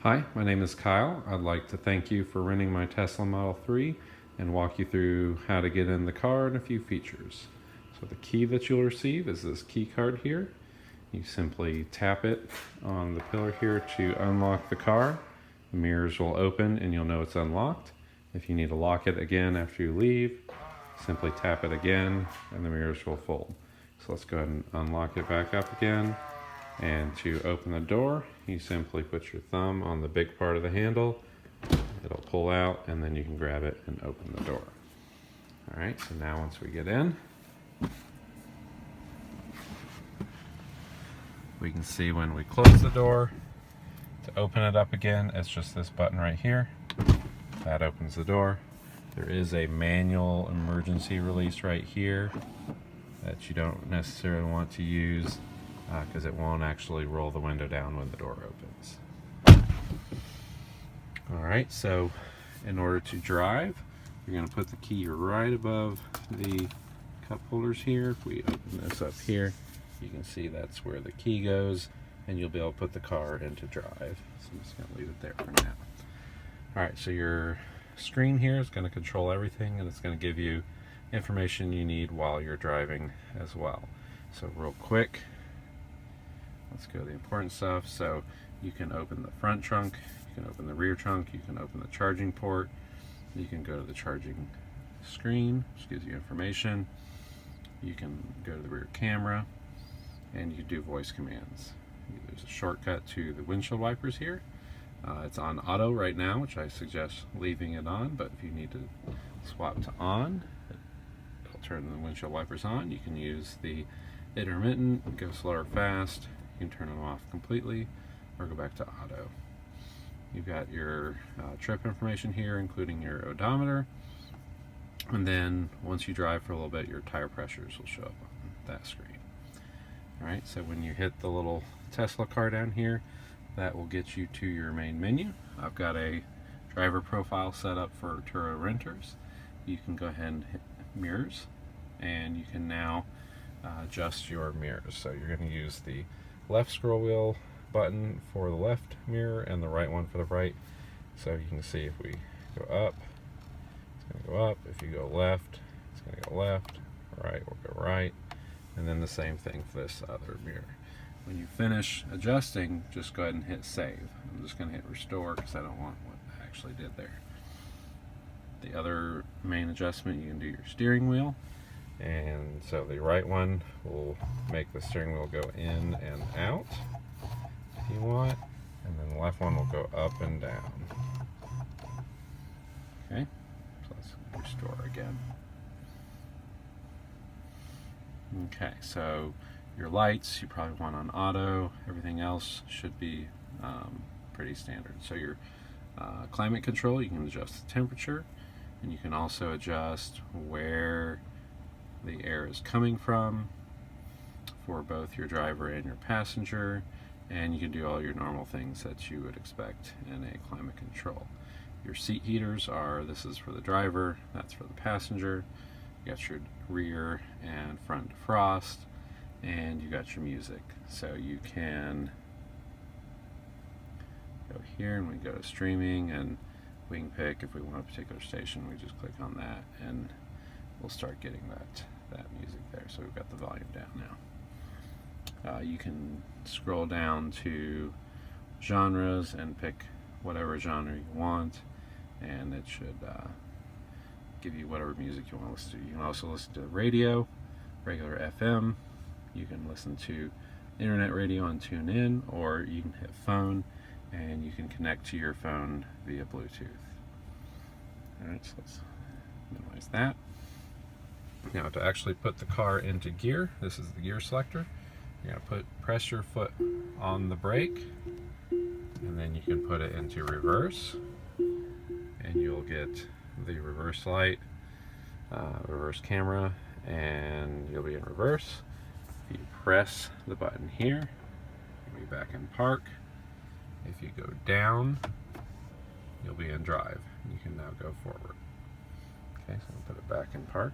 Hi, my name is Kyle. I'd like to thank you for renting my Tesla Model 3 and walk you through how to get in the car and a few features. So the key that you'll receive is this key card here. You simply tap it on the pillar here to unlock the car. The mirrors will open and you'll know it's unlocked. If you need to lock it again after you leave, simply tap it again and the mirrors will fold. So let's go ahead and unlock it back up again. And to open the door, you simply put your thumb on the big part of the handle. It'll pull out and then you can grab it and open the door. All right, so now once we get in, we can see when we close the door, to open it up again, it's just this button right here. That opens the door. There is a manual emergency release right here that you don't necessarily want to use because it won't actually roll the window down when the door opens. Alright, so in order to drive, you're going to put the key right above the cup holders here. If we open this up here, you can see that's where the key goes, and you'll be able to put the car into drive. So I'm just going to leave it there for now. Alright, so your screen here is going to control everything, and it's going to give you information you need while you're driving as well. So real quick, let's go to the important stuff. So you can open the front trunk, you can open the rear trunk, you can open the charging port, you can go to the charging screen, which gives you information. You can go to the rear camera, and you do voice commands. There's a shortcut to the windshield wipers here. It's on auto right now, which I suggest leaving it on, but if you need to swap to on, it'll turn the windshield wipers on. You can use the intermittent, go slow or fast. You can turn them off completely or go back to auto. You've got your trip information here, including your odometer. And then once you drive for a little bit, your tire pressures will show up on that screen. All right, so when you hit the little Tesla car down here, that will get you to your main menu. I've got a driver profile set up for Turo renters. You can go ahead and hit mirrors, and you can now adjust your mirrors. So you're going to use the left scroll wheel button for the left mirror and the right one for the right. So you can see if we go up, it's going to go up. If you go left, it's going to go left. Right will go right. And then the same thing for this other mirror. When you finish adjusting, just go ahead and hit save. I'm just going to hit restore because I don't want what I actually did there. The other main adjustment, you can do your steering wheel. And so the right one will make the steering wheel go in and out if you want, and then the left one will go up and down. Okay, so let's restore again. Okay, so your lights you probably want on auto. Everything else should be pretty standard. So your climate control, you can adjust the temperature, and you can also adjust where the air is coming from for both your driver and your passenger, and you can do all your normal things that you would expect in a climate control. Your seat heaters are, this is for the driver, that's for the passenger. You got your rear and front defrost, and you got your music. So you can go here and we go to streaming, and we can pick if we want a particular station. We just click on that and we'll start getting that music there. So we've got the volume down now. You can scroll down to genres and pick whatever genre you want, and it should give you whatever music you want to listen to. You can also listen to radio, regular FM. You can listen to internet radio and tune in, or you can hit phone and you can connect to your phone via Bluetooth. Alright, so let's minimize that. Now to actually put the car into gear, this is the gear selector. You're going to press your foot on the brake, and then you can put it into reverse, and you'll get the reverse light, reverse camera, and you'll be in reverse. If you press the button here, you'll be back in park. If you go down, you'll be in drive. You can now go forward. Okay, so I'll put it back in park.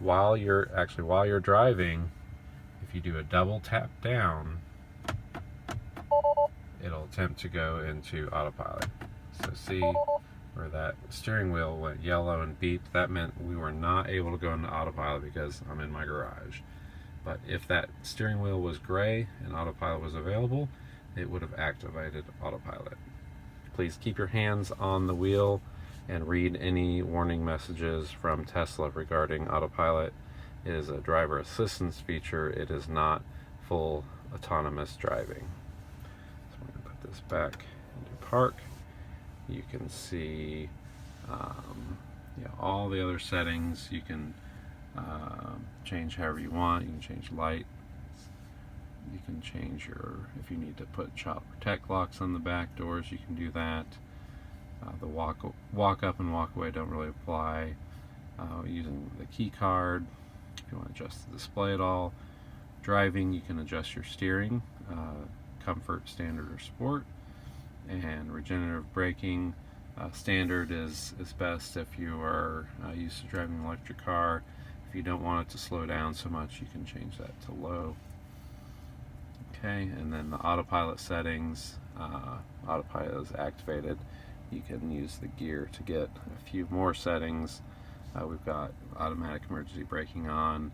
While you're driving, if you do a double tap down, it'll attempt to go into autopilot. So see where that steering wheel went yellow and beeped? That meant we were not able to go into autopilot because I'm in my garage. But if that steering wheel was gray and autopilot was available, it would have activated autopilot. Please keep your hands on the wheel and read any warning messages from Tesla regarding autopilot. It is a driver assistance feature. It is not full autonomous driving. So I'm going to put this back into park. You can see all the other settings. You can change however you want. You can change light. You can change if you need to put child protect locks on the back doors, you can do that. The walk up and walk away don't really apply. Using the key card, if you want to adjust the display at all. Driving, you can adjust your steering, comfort, standard, or sport. And regenerative braking, standard is best if you are used to driving an electric car. If you don't want it to slow down so much, you can change that to low. Okay, and then the autopilot settings, autopilot is activated. You can use the gear to get a few more settings. We've got automatic emergency braking on,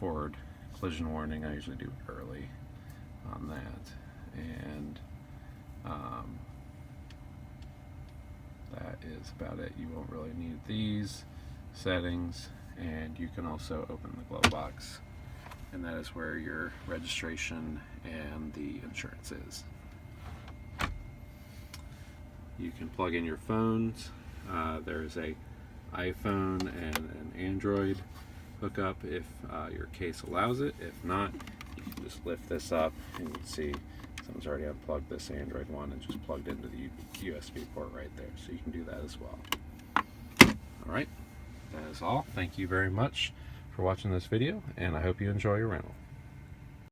forward collision warning. I usually do it early on that, and that is about it. You won't really need these settings, and you can also open the glove box, and that is where your registration and the insurance is. You can plug in your phones. There's a iPhone and an Android hookup if your case allows it. If not, you can just lift this up and you can see someone's already unplugged this Android one and just plugged into the USB port right there. So you can do that as well. Alright, that is all. Thank you very much for watching this video, and I hope you enjoy your rental.